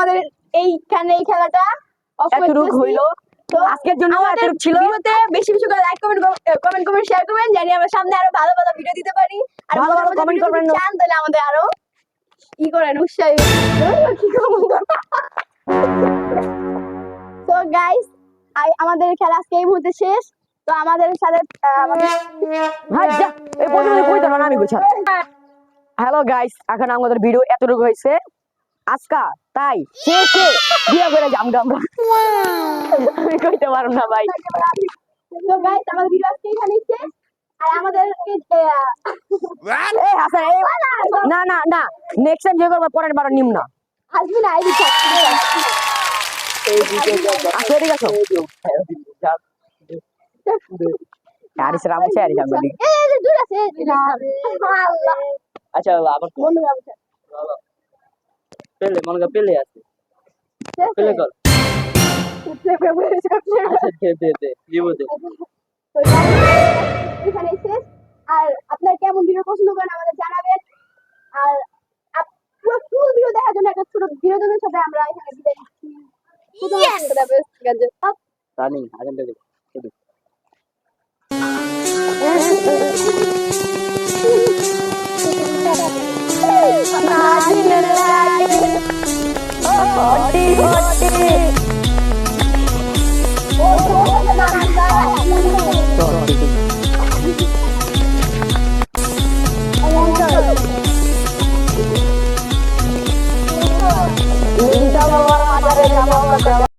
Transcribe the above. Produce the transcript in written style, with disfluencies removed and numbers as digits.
আমাদের এইখানে এই খেলাটা এতটুকু হইলো আজকের জন্য এতটুকু ছিল। ভিডিওতে বেশি বেশি করে লাইক কমেন্ট শেয়ার করবেন, জানি আমরা সামনে আরো ভালো ভালো ভিডিও দিতে পারি। আর ভালো ভালো কমেন্ট করবেন, চান তাহলে আমাদের আরো কি করেন উৎসাহী তো গাইস আমাদের খেলা আজকে এই মুহূর্তে শেষ। তো আমাদের সাথে এই প্রথমে কই দেব না আমি বুঝা। হ্যালো গাইস, এখন আমাদের ভিডিও এতটুকু হইছে আজকা, তাই শেষে বিয়া করে আমরা আমি কইতে পারব না ভাই। তো গাইস আমাদের ভিডিও আজকে এখানেই শেষ। আর আমাদেরকে এই হাসান এই না না না নেক্সট টাইম যে করব পরের বার নিম না আসবি না এই দিকে এই দিকে আসো এদিকে আসো আরে স্যার আমি চাই যাবো এই যে দূর আছে আল্লাহ। আচ্ছা আবার বন্ধু আছে পেলে মনে কর পেলে আছে পেলে কর দে লিবো দে। তো এখানে শেষ। আর আপনার কেমন ভিডিও পছন্দ করেন আমাদের জানাবেন। আর পুরো ফুল ভিডিও দেখার জন্য একটা ছোট বিনোদনের সাথে আমরা এখানে বিদায় নিচ্ছি। রানিং আগে